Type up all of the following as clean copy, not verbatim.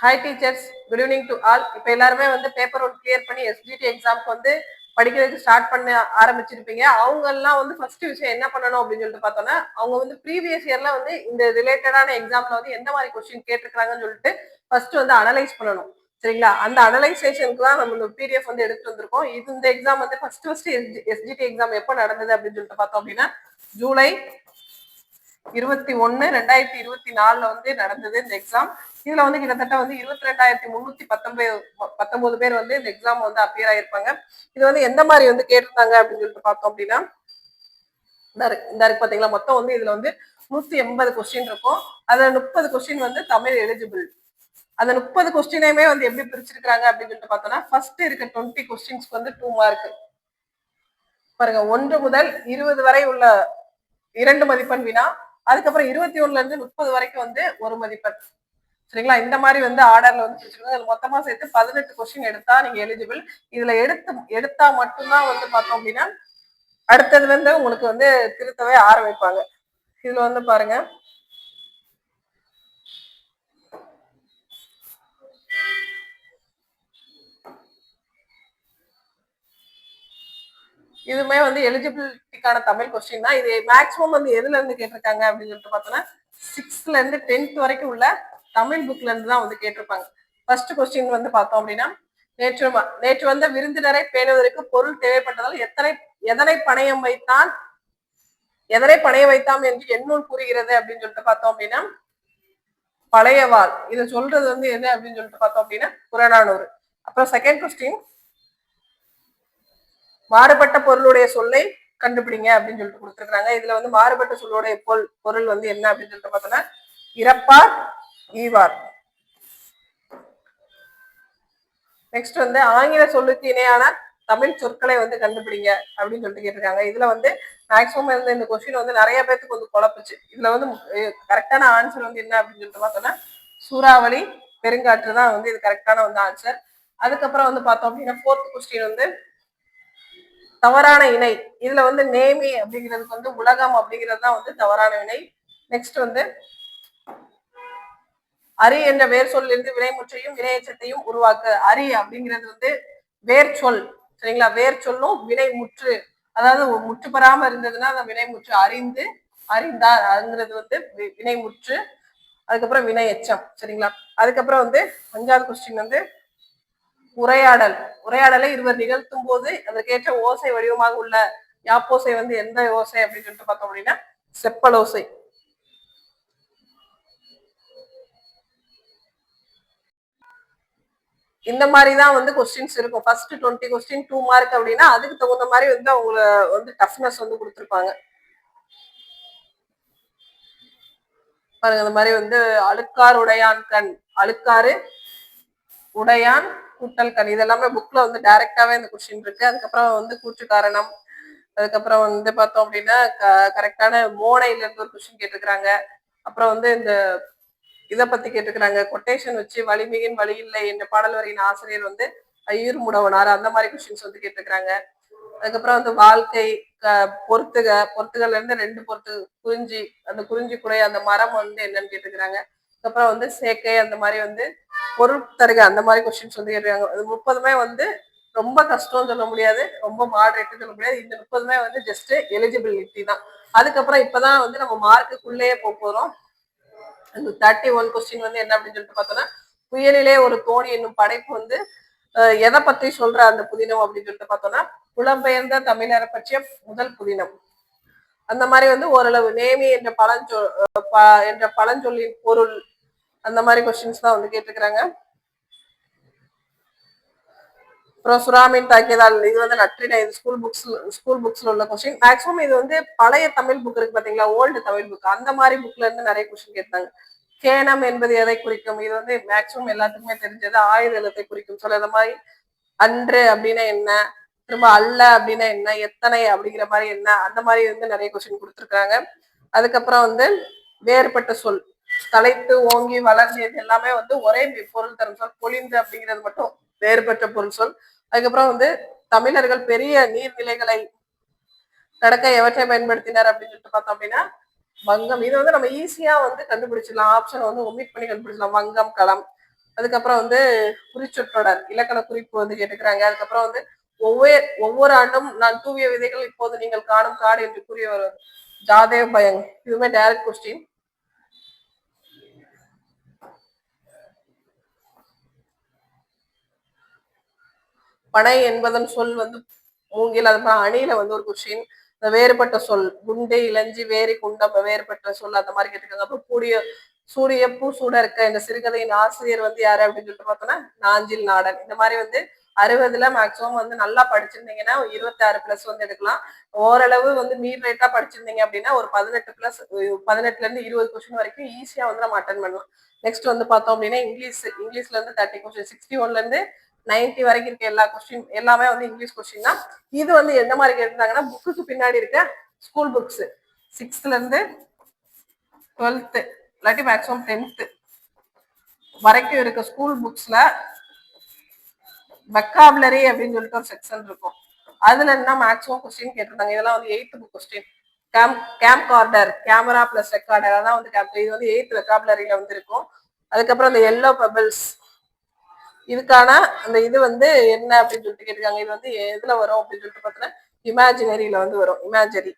Hi teachers, good evening to all. இப்போ எல்லாருமே வந்து பேப்பர் ஒன் கிளியர் பண்ணி எஸ்ஜிடி எக்ஸாம்க்கு வந்து படிக்கிறதுக்கு ஸ்டார்ட் பண்ண ஆரம்பிச்சிருப்பீங்க. அவங்க எல்லாம் வந்து ஃபர்ஸ்ட் விஷயம் என்ன பண்ணணும் அப்படின்னு சொல்லிட்டு பார்த்தோம்னா, அவங்க வந்து ப்ரீவியஸ் இயர்ல வந்து இந்த ரிலேட்டடான எக்ஸாம்ல வந்து எந்த மாதிரி கொஸ்டின் கேட்டிருக்காங்கன்னு சொல்லிட்டு ஃபர்ஸ்ட் வந்து அனலைஸ் பண்ணணும். சரிங்களா? அந்த அனலைசேஷனுக்கு தான் நம்ம இந்த பிடிஎஃப் வந்து எடுத்து வந்திருக்கோம். இந்த எக்ஸாம் வந்து ஃபர்ஸ்ட் எஸ்ஜிடி எக்ஸாம் எப்போ நடந்தது அப்படின்னு சொல்லிட்டு பார்த்தோம் அப்படின்னா ஜூலை 21/2024 வந்து நடந்தது இந்த எக்ஸாம். இதுல வந்து கிட்டத்தட்ட வந்து 22,319 பேர் வந்து இந்த எக்ஸாம் வந்து அப்பியர் ஆயிருப்பாங்க. இது வந்து எந்த மாதிரி வந்து கேட்டிருந்தாங்க அப்படின்னு சொல்லிட்டு பார்த்தோம் அப்படின்னா, இந்த இருக்கு பாத்தீங்களா, மொத்தம் வந்து இதுல வந்து 180 கொஸ்டின் இருக்கும். அதுல 30 கொஸ்டின் வந்து தமிழ் எலிஜிபிள். அந்த 30 கொஸ்டினையுமே வந்து எப்படி பிரிச்சிருக்காங்க அப்படின்னு சொல்லிட்டு பார்த்தோம்னா, ஃபர்ஸ்ட் இருக்க 20 கொஸ்டின்ஸ்க்கு வந்து 2 மார்க் பாருங்க. 1 முதல் 20 வரை உள்ள 2 மதிப்பெண் வினா, அதுக்கப்புறம் 21ல இருந்து 30 வரைக்கும் வந்து 1 மதிப்பெண். சரிங்களா? இந்த மாதிரி வந்து ஆர்டர்ல வந்து பிரிச்சிருக்காங்க. மொத்தமா சேர்த்து 18 கொஸ்டின் எடுத்தா நீங்க எலிஜிபிள். இதுல எடுத்தா மட்டும்தான் வந்து பார்த்தோம் அப்படின்னா அடுத்ததுல இருந்து உங்களுக்கு வந்து திருத்தவே ஆரம்பிப்பாங்க. இதுல வந்து பாருங்க, இதுமே வந்து எலிஜிபிலிட்டிக்கான தமிழ் கொஸ்டின் தான். இது மேக்சிமம் வந்து எதுல இருந்து கேட்டிருக்காங்க அப்படின்னு சொல்லிட்டு பார்த்தோம்னா 6th இருந்து 10th வரைக்கும் உள்ள தமிழ் புக்ல இருந்து தான் வந்து கேட்டிருப்பாங்க. ஃபர்ஸ்ட் கொஸ்டின் வந்து பார்த்தோம் அப்படின்னா, நேற்று வந்த விருந்தினரை பேணுவதற்கு பொருள் தேவைப்பட்டதால் எதனை பணையம் வைத்தாம் என்று எண்ணூல் கூறுகிறது அப்படின்னு சொல்லிட்டு பார்த்தோம் அப்படின்னா பழையவாள். இதை சொல்றது வந்து எது அப்படின்னு சொல்லிட்டு பார்த்தோம் அப்படின்னா புறநானூறு. அப்புறம் செகண்ட் கொஸ்டின், மாறுபட்ட பொருளுடைய சொல்லை கண்டுபிடிங்க அப்படின்னு சொல்லிட்டு கொடுத்துருக்காங்க. இதுல வந்து மாறுபட்ட சொல்லுடைய பொருள் வந்து என்ன அப்படின்னு சொல்லிட்டு பார்த்தோம்னா இறப்பார் ஈவார். நெக்ஸ்ட் வந்து ஆங்கில சொல்லுக்கு இணையான தமிழ் சொற்களை வந்து கண்டுபிடிங்க அப்படின்னு சொல்லிட்டு கேட்டிருக்காங்க. இதுல வந்து மேக்சிமம் வந்து இந்த கொஸ்டின் வந்து நிறைய பேருக்கு வந்து குழப்புச்சு. இதுல வந்து கரெக்டான ஆன்சர் வந்து என்ன அப்படின்னு சொல்லிட்டு பார்த்தோம்னா சூறாவளி பெருங்காற்று தான் வந்து இது கரெக்டான வந்து ஆன்சர். அதுக்கப்புறம் வந்து பார்த்தோம் அப்படின்னா ஃபோர்த் கொஸ்டின் வந்து தவறான இணை. இதுல வந்து நேமி அப்படிங்கிறதுக்கு வந்து உலகம் அப்படிங்கிறது தான் வந்து தவறான இணை. நெக்ஸ்ட் வந்து அரி என்ற வேர் சொல்லிருந்து வினைமுற்றையும் வினையச்சத்தையும் உருவாக்க. அரி அப்படிங்கிறது வந்து வேர் சொல். சரிங்களா? வேர் சொல்லும் வினை முற்று, அதாவது முற்று பெறாம இருந்ததுன்னா அந்த வினை முற்று. அறிந்தார் அதுங்கிறது வந்து வினை முற்று, அதுக்கப்புறம் வினை எச்சம். சரிங்களா? அதுக்கப்புறம் வந்து 5வது கொஸ்டின் வந்து உரையாடலை இருவர் நிகழ்த்தும் போது அதற்கேற்ற ஓசை வடிவமாக உள்ள யாப்போசை வந்து எந்த ஓசை அப்படின்னு சொல்லிட்டு பார்த்தோம் அப்படின்னா செப்பல் ஓசை. இந்த மாதிரிதான் வந்து கொஸ்டின்ஸ் இருக்கும். ஃபர்ஸ்ட் 20 கொஸ்டின் 2 மார்க் அப்படின்னா அதுக்கு தகுந்த மாதிரி வந்து அவங்க வந்து டஃப்னஸ் வந்து கொடுத்துருப்பாங்க. பாருங்க, இந்த மாதிரி வந்து அழுக்கார் உடையான் கண், அழுக்காறு உடையான் கூட்டல் கண், இதெல்லாமே புக்ல வந்து டைரக்டாவே இந்த கொஸ்டின் இருக்கு. அதுக்கப்புறம் வந்து கூற்று காரணம், அதுக்கப்புறம் வந்து பார்த்தோம் அப்படின்னா கரெக்டான மோனையில இருந்து ஒரு கொஸ்டின் கேட்டிருக்கிறாங்க. அப்புறம் வந்து இந்த இதை பத்தி கேட்டுக்கிறாங்க, கொட்டேஷன் வச்சு வலிமிகின் வழி இல்லை என்ற பாடல் வரியின் ஆசிரியர் வந்து ஐயூர் முடவனார், அந்த மாதிரி கொஸ்டின்ஸ் வந்து கேட்டுக்கிறாங்க. அதுக்கப்புறம் வந்து வாழ்க்கை பொறுத்துகள்ல இருந்து 2 பொறுத்து குறிஞ்சி, அந்த குறிஞ்சி குடை அந்த மரம் வந்து என்னன்னு கேட்டுக்கிறாங்க. அதுக்கப்புறம் வந்து சேக்கை, அந்த மாதிரி வந்து பொருள் தருக, அந்த மாதிரி கொஸ்டின்ஸ் வந்து கேட்டுருக்காங்க. அது 30மே வந்து ரொம்ப கஷ்டம்னு சொல்ல முடியாது, ரொம்ப மாடரேட்னு சொல்ல முடியாது. இந்த 30மே வந்து ஜஸ்ட் எலிஜிபிலிட்டி தான். அதுக்கப்புறம் இப்பதான் வந்து நம்ம மார்க்குள்ளேயே போறோம். அந்த 31 கொஸ்டின் வந்து என்ன அப்படின்னு சொல்லிட்டு பார்த்தோம்னா புயலிலே ஒரு தோணி என்னும் படைப்பு வந்து எதை பத்தி சொல்ற அந்த புதினம் அப்படின்னு சொல்லிட்டு பார்த்தோம்னா புலம்பெயர்ந்த தமிழரை பற்றிய முதல் புதினம். அந்த மாதிரி வந்து ஓரளவு நேமி என்ற பழஞ்சொல்லின் பொருள், அந்த மாதிரி கொஸ்டின்ஸ் தான் வந்து கேட்டுக்கிறாங்க. அப்புறம் சுறாமீன் தாக்கியதால், இது வந்து நற்றினை, இது ஸ்கூல் புக்ஸ்ல உள்ள கொஸ்டின். மேக்ஸிமம் இது வந்து பழைய தமிழ் புக் இருக்கு பாத்தீங்களா, ஓல்டு தமிழ் புக், அந்த மாதிரி புக்ல இருந்து நிறைய கொஸ்டின் கேட்டாங்க. கேனம் என்பது எதை குறிக்கும்? இது வந்து மேக்ஸிமம் எல்லாத்துக்குமே தெரிஞ்சது, ஆயுத எழுத்தை குறிக்கும். சொல்ல இந்த மாதிரி அன்று அப்படின்னா என்ன, திரும்ப அல்ல அப்படின்னா என்ன, எத்தனை அப்படிங்கிற மாதிரி என்ன, அந்த மாதிரி வந்து நிறைய கொஸ்டின் கொடுத்துருக்காங்க. அதுக்கப்புறம் வந்து வேறுபட்ட சொல், தலைத்து ஓங்கி வளர்ந்தது எல்லாமே வந்து ஒரே பொருள் தரும் சொல். பொழிந்து அப்படிங்கிறது மட்டும் வேறுபட்ட பொருள் சொல். அதுக்கப்புறம் வந்து தமிழர்கள் பெரிய நீர்நிலைகளை கடக்க எவற்றை பயன்படுத்தினார் அப்படின்னு சொல்லிட்டு பார்த்தோம் அப்படின்னா வங்கம். இது வந்து நம்ம ஈஸியா வந்து கண்டுபிடிச்சிடலாம், ஆப்ஷன் வந்து ஒமிட் பண்ணி கண்டுபிடிச்சலாம். வங்கம், களம். அதுக்கப்புறம் வந்து குறிச்சொற்றொடர் இலக்கண குறிப்பு வந்து கேட்டுக்கிறாங்க. அதுக்கப்புறம் வந்து ஒவ்வொரு ஆண்டும் நான் தூவிய விதைகள் இப்போது நீங்கள் காணும் காடு என்று கூறிய வருவது ஜாதேவ் பயங். இதுவுமே டைரக்ட் கொஸ்டின். பனை என்பதன் சொல் வந்து மூங்கில். அதுக்கப்புறம் அணில வந்து ஒரு கொஸ்டின். வேறுபட்ட சொல் குண்டு இளஞ்சி வேரி குண்டம் வேறுபட்ட சொல் அந்த மாதிரி கேட்டிருக்காங்க. அப்புறம் சூடிய பூ சூட இருக்க இந்த சிறுகதையின் ஆசிரியர் வந்து யாரு அப்படின்னு சொல்லிட்டு பார்த்தோம்னா நாஞ்சில் நாடன். இந்த மாதிரி வந்து 60ல மேக்சிமம் வந்து நல்லா படிச்சிருந்தீங்கன்னா 26+ வந்து எடுக்கலாம். ஓரளவு வந்து மீட் ரேட்டா படிச்சிருந்தீங்க அப்படின்னா ஒரு 18+ 18ல இருந்து 20 கொஸ்டின் வரைக்கும் ஈஸியா வந்து நம்ம அட்டன் பண்ணலாம். நெக்ஸ்ட் வந்து பார்த்தோம் அப்படின்னா இங்கிலீஷ்ல இருந்து 30 கொஸ்டின் 61ல இருந்து 90 வரைக்கும் இருக்க எல்லா கொஸ்டின் எல்லாமே வந்து இங்கிலீஷ் கொஸ்டின் தான். இது வந்து எந்த மாதிரி கேட்டிருந்தாங்கன்னா புக்குக்கு பின்னாடி இருக்க ஸ்கூல் புக்ஸ் 6th இருந்து 12th இல்லாட்டி மேக்ஸிமம் 10th வரைக்கும் இருக்க ஸ்கூல் புக்ஸ்ல வெக்காபுலரி அப்படின்னு சொல்லிட்டு ஒரு செக்ஷன் இருக்கும். அதுல என்ன மேக்ஸிமம் கொஸ்டின் கேட்டிருந்தாங்க. இதெல்லாம் வந்து 8th book question. Game Carter camera plus recorder அதான் வந்து இது வந்து 8th வெக்காபுலரியில வந்து இருக்கும். அதுக்கப்புறம் இந்த எல்லோ பெபிள்ஸ் இதுக்கான அந்த இது வந்து என்ன அப்படின்னு சொல்லிட்டு கேட்டிருக்காங்க. இது வந்து எதுல வரும் அப்படின்னு சொல்லிட்டு பார்த்தீங்கன்னா இமேஜினரியில வந்து வரும். இமேஜரி.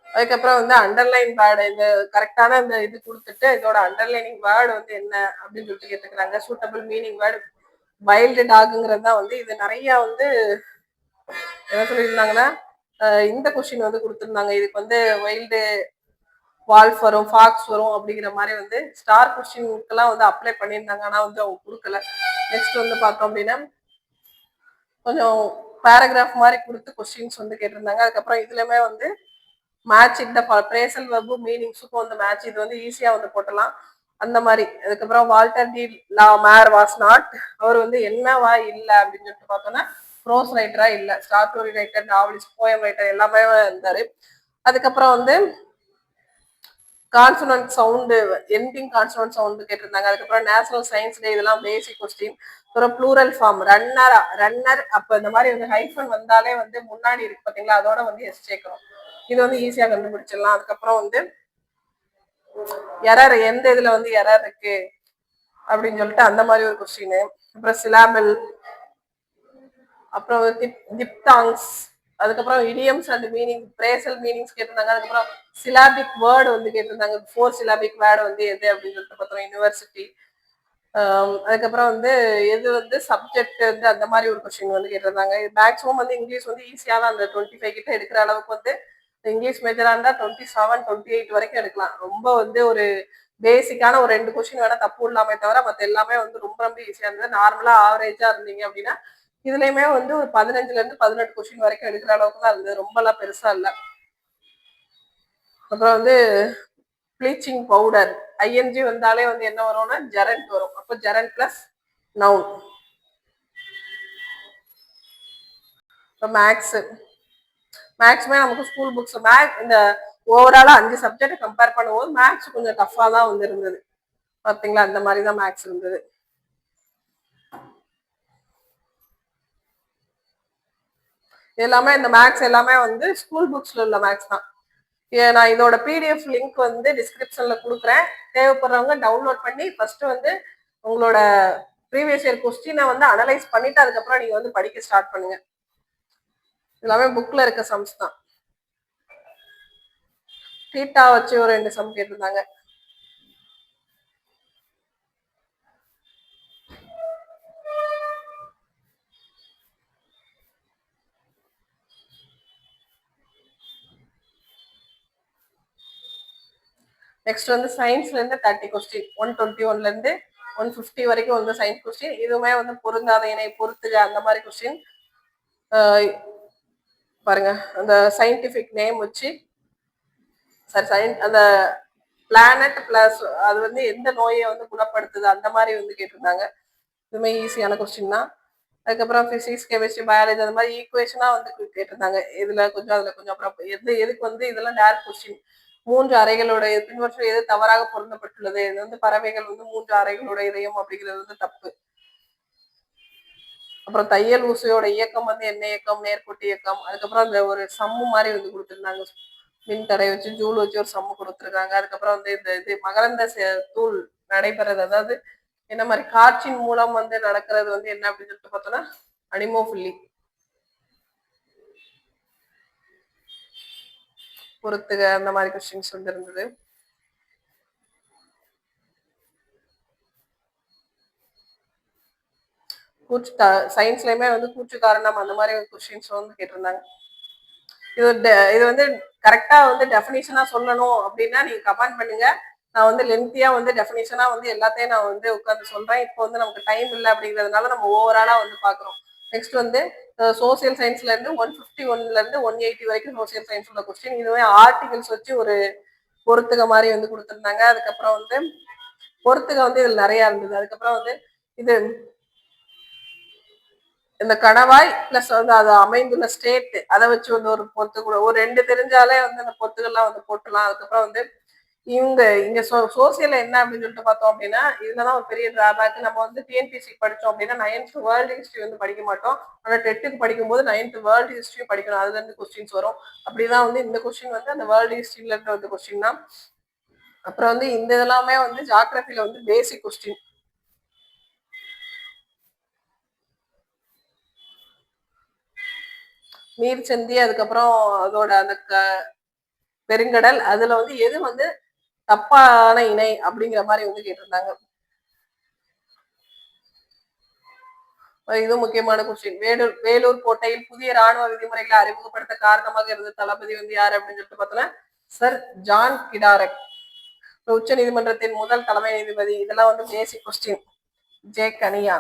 அதுக்கப்புறம் வந்து அண்டர்லைன் வேர்டு இந்த கரெக்டான இந்த இது கொடுத்துட்டு இதோட அண்டர்லைனிங் வேர்டு வந்து என்ன அப்படின்னு சொல்லிட்டு கேட்டுக்கிறாங்க. சூட்டபிள் மீனிங் வேர்டு வைல்டு டாகுங்கிறது தான் வந்து இது நிறைய வந்து என்ன சொல்லியிருந்தாங்கன்னா இந்த கொஸ்டின் வந்து கொடுத்துருந்தாங்க. இதுக்கு வந்து வைல்டு வால்ஃப் வரும் ஃபாக்ஸ் வரும் அப்படிங்கிற மாதிரி வந்து ஸ்டார் கொஸ்டின்க்கெல்லாம் வந்து அப்ளை பண்ணியிருந்தாங்க. ஆனால் வந்து அவங்க கொடுக்கல. நெக்ஸ்ட் வந்து பார்த்தோம் அப்படின்னா கொஞ்சம் பேராகிராஃப் மாதிரி கொடுத்து கொஸ்டின்ஸ் வந்து கேட்டிருந்தாங்க. அதுக்கப்புறம் இதுலயுமே வந்து மேட்சிங் த பிரேசல் வெர்பு மீனிங்ஸுக்கும் வந்து மேட்ச் இது வந்து ஈஸியா வந்து போட்டலாம் அந்த மாதிரி. அதுக்கப்புறம் Walter de la Mare was not அவர் வந்து என்னவா இல்லை அப்படின்னு சொல்லிட்டு பார்த்தோம்னா ப்ரோஸ் ரைட்டரா இல்லை short story writer novelist poem writer எல்லாமே இருந்தாரு. அதுக்கப்புறம் வந்து consonant sound ending consonant sound கேட்டிருந்தாங்க. அதுக்கப்புறம் நேஷனல் சயின்ஸ் டே இதெல்லாம் பேசிக் கொஸ்டின். அப்புறம் ப்ளூரல் ஃபார்ம் ரன்னர் அப்ப இந்த மாதிரி வந்து ஹைஃபன் வந்தாலே வந்து முன்னாடி இருக்கு பாத்தீங்களா அதோட வந்து எஸ் சேர்க்கணும். இது வந்து ஈஸியா கண்டுபிடிச்சிடலாம். அதுக்கப்புறம் வந்து எரர் எந்த இதுல வந்து எரர் இருக்கு அப்படின்னு சொல்லிட்டு அந்த மாதிரி ஒரு கொஸ்டின். அப்புறம் சிலாபிள் அப்புறம் டிப்தாங்ஸ் அதுக்கப்புறம் இடியம்ஸ் அண்ட் மீனிங் பிரேசல் மீனிங்ஸ் கேட்டிருந்தாங்க. அதுக்கப்புறம் சிலாபிக் வேர்டு வந்து கேட்டிருந்தாங்க. 4 சிலாபிக் வேர்டு வந்து எது அப்படின்னு சொல்லிட்டு பார்த்தோம் யூனிவர்சிட்டி. அதுக்கப்புறம் வந்து எது வந்து சப்ஜெக்ட் வந்து அந்த மாதிரி ஒரு கொஸ்டின் வந்து கேட்டிருந்தாங்க. மேக்ஸிமம் வந்து இங்கிலீஷ் வந்து ஈஸியா தான் அந்த 25 கிட்ட எடுக்கிற அளவுக்கு வந்து இங்கிலீஷ் மேஜரா இருந்தா 27 28 வரைக்கும் எடுக்கலாம். ரொம்ப வந்து ஒரு பேசிக்கான ஒரு 2 கொஸ்டின் வேணா தப்பு இல்லாம தவிர மத்த எல்லாமே வந்து ரொம்ப ரொம்ப ஈஸியா இருந்தது. நார்மலா ஆவரேஜா இருந்தீங்க அப்படின்னா இதுலயுமே வந்து ஒரு 15ல இருந்து 18 கொஸ்டின் வரைக்கும் எடுக்கிற அளவுக்கு தான் இருந்தது. ரொம்ப எல்லாம் பெருசா இல்ல. அப்புறம் வந்து ப்ளீச்சிங் பவுடர் ஐஎன்ஜி வந்தாலே வந்து என்ன வரும்னா ஜெரண்ட் வரும். அப்போ ஜெரண்ட் பிளஸ் நவுன். மேக்ஸுமே நமக்கு ஸ்கூல் புக்ஸ் இந்த ஓவராலா 5 சப்ஜெக்ட் கம்பேர் பண்ணும்போது மேக்ஸ் கொஞ்சம் டஃபா தான் வந்து இருந்தது பாத்தீங்களா. அந்த மாதிரி தான் மேக்ஸ் இருந்தது. எல்லாமே இந்த மேக்ஸ் எல்லாமே வந்து ஸ்கூல் புக்ஸ்ல உள்ள மேக்ஸ் தான். நான் இதோட பிடிஎஃப் லிங்க் வந்து டிஸ்கிரிப்ஷன்ல கொடுக்குறேன். தேவைப்படுறவங்க டவுன்லோட் பண்ணி ஃபர்ஸ்ட் வந்து உங்களோட ப்ரீவியஸ் இயர் கொஸ்டினை வந்து அனலைஸ் பண்ணிட்டு அதுக்கப்புறம் நீங்க வந்து படிக்க ஸ்டார்ட் பண்ணுங்க. எல்லாமே புக்ல இருக்க சம்ஸ் தான். தீட்டா வச்சு ஒரு 2 சம் கேட்டிருந்தாங்க. நெக்ஸ்ட் வந்து சயின்ஸ்ல இருந்து 30 கொஸ்டின் 121ல இருந்து 150 வரைக்கும் வந்து சயின்ஸ் கொஸ்டின். இதுவுமே வந்து பொருந்தாத இணை பொறுத்துக அந்த மாதிரி கொஸ்டின். பாருங்க அந்த சயின்டிபிக் நேம் வச்சு சரி அந்த பிளானட் பிளஸ் அது வந்து எந்த நோயை வந்து குணப்படுத்துது அந்த மாதிரி வந்து கேட்டிருந்தாங்க. இதுவுமே ஈஸியான கொஸ்டின் தான். அதுக்கப்புறம் பிசிக்ஸ் கெமிஸ்ட்ரி பயாலஜி அந்த மாதிரி ஈக்குவேஷனா வந்து கேட்டிருந்தாங்க. இதுல கொஞ்சம் அதுல கொஞ்சம் அப்புறம் எதுக்கு வந்து இதெல்லாம் டேரக்ட் கொஸ்டின். 3 அறைகளோட பின்வற்ற எது தவறாக பொருந்தப்பட்டுள்ளது. இது வந்து பறவைகள் வந்து 3 அறைகளோட இதயம் அப்படிங்கிறது வந்து தப்பு. அப்புறம் தையல் ஊசியோட இயக்கம் வந்து என்ன இயக்கம் நேர்கோட்டு இயக்கம். அதுக்கப்புறம் அந்த ஒரு சம்மு மாதிரி வந்து கொடுத்துருந்தாங்க மின் தடை வச்சு ஜூல் வச்சு ஒரு சம்மு கொடுத்துருக்காங்க. அதுக்கப்புறம் வந்து இந்த இது மகரந்த தூள் நடைபெறது, அதாவது என்ன மாதிரி காற்றின் மூலம் வந்து நடக்கிறது வந்து என்ன அப்படின்னு சொல்லிட்டு பார்த்தோம்னா அனிமோஃபில்லி. பொறுத்துக அந்த மாதிரி கொஸ்டின்ஸ் வந்து இருந்தது. கூச்சு சயின்ஸ்லயுமே வந்து கூச்சு காரணம் அந்த மாதிரி கொஸ்டின்ஸ் வந்து கேட்டிருந்தாங்க. இது வந்து கரெக்டா வந்து டெஃபினிஷனா சொல்லணும் அப்படின்னா நீங்க கமெண்ட் பண்ணுங்க. நான் வந்து லென்த்தியா வந்து டெஃபினிஷனா வந்து எல்லாத்தையும் நான் வந்து உட்காந்து சொல்றேன். இப்போ வந்து நமக்கு டைம் இல்லை அப்படிங்கிறதுனால நம்ம ஓவராலா வந்து பாக்குறோம். நெக்ஸ்ட் வந்து சோசியல் சயின்ஸ்ல இருந்து 151ல இருந்து 180 வரைக்கும் சோசியல் சயின்ஸ் உள்ள கொஸ்டின். இதுவே ஆர்டிகல்ஸ் வச்சு ஒரு பொறுத்துக மாதிரி வந்து கொடுத்துருந்தாங்க. அதுக்கப்புறம் வந்து பொறுத்துக வந்து இதுல நிறைய இருந்தது. அதுக்கப்புறம் வந்து இது இந்த கணவாய் பிளஸ் வந்து அது அமைந்துள்ள ஸ்டேட் அதை வச்சு வந்து ஒரு பொத்து கூட ஒரு 2 தெரிஞ்சாலே வந்து அந்த பொத்துகள்லாம் வந்து போட்டுலாம். அதுக்கப்புறம் வந்து இங்க சோசியல் என்ன அப்படின்னு சொல்லிட்டு பார்த்தோம் அப்படின்னா இதுலதான் ஒரு பெரிய டிராபேக். நம்ம வந்து டிஎன்பிசி படிச்சோம் அப்படின்னா 9th வேர்ல்டு ஹிஸ்டரி வந்து படிக்க மாட்டோம். ஆனா 10th படிக்கும் போது 9th வேர்ல்டு ஹிஸ்டரி படிக்கணும். அதுல இருந்து கொஸ்டின்ஸ் வரும். அப்படிதான் வந்து இந்த கொஸ்டின் வந்து அந்த வேர்ல்டு ஹிஸ்டரியில இருக்க வந்து கொஸ்டின் தான். அப்புறம் வந்து இந்த இதெல்லாமே வந்து ஜியோகிராஃபில வந்து பேசிக் கொஸ்டின். நீர் சந்தி, அதுக்கப்புறம் அதோட அந்த பெருங்கடல், அதுல வந்து எது வந்து தப்பான இணை அப்படிங்கிற மாதிரி வந்து கேட்டிருந்தாங்க. இது முக்கியமான கொஸ்டின். வேலூர் கோட்டையில் புதிய ராணுவ விதிமுறைகளை அறிமுகப்படுத்த காரணமாக இருந்த தளபதி வந்து யாரு அப்படின்னு சொல்லிட்டு பார்த்தோம்னா சர் ஜான் கிடாரக். உச்ச நீதிமன்றத்தின் முதல் தலைமை நீதிபதி. இதெல்லாம் வந்து பேசிக் கொஸ்டின். ஜே கனியா.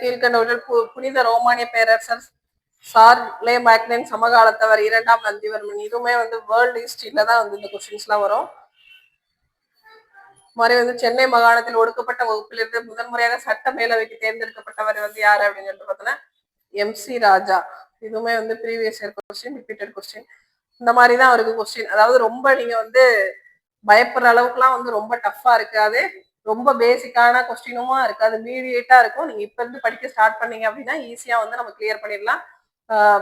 கீழ்கண்டவற்றில் புனித ரோமானிய பேரரசர் சார்லே மேக்னன் சமகாலத்தவர் 2ஆம் நந்திவர்மன். இதுவுமே வந்து வேர்ல்டு ஹிஸ்டரியில தான் வந்து இந்த கொஸ்டின்ஸ் எல்லாம் வரும். மாதிரி வந்து சென்னை மாகாணத்தில் ஒடுக்கப்பட்ட வகுப்பிலிருந்து முதல் முறையாக சட்ட மேலவைக்கு தேர்ந்தெடுக்கப்பட்டவர் வந்து யாரு அப்படின்னு சொல்லிட்டு பார்த்தோன்னா MC ராஜா. இதுவுமே வந்து previous year question, repeated question. இந்த மாதிரிதான் அவருக்கு கொஸ்டின். அதாவது ரொம்ப நீங்க வந்து பயப்படுற அளவுக்குலாம் வந்து ரொம்ப டஃப்பா இருக்காது, ரொம்ப பேசிக்கான கொஸ்டினுமா இருக்காது, மீடியேட்டா இருக்கும். நீங்க இப்ப இருந்து படிக்க ஸ்டார்ட் பண்ணீங்க அப்படின்னா ஈஸியா வந்து நம்ம கிளியர் பண்ணிடலாம்.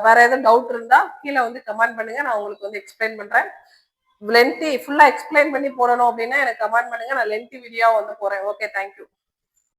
வேற எதுவும் டவுட் இருந்தா கீழே வந்து கமெண்ட் பண்ணுங்க, நான் உங்களுக்கு வந்து எக்ஸ்பிளைன் பண்றேன். லென்த்தி ஃபுல்லா எக்ஸ்பிளைன் பண்ணி போடணும் அப்படின்னா எனக்கு கமெண்ட் பண்ணுங்க, நான் லென்த்தி வீடியோ வந்து போறேன். Okay, thank you.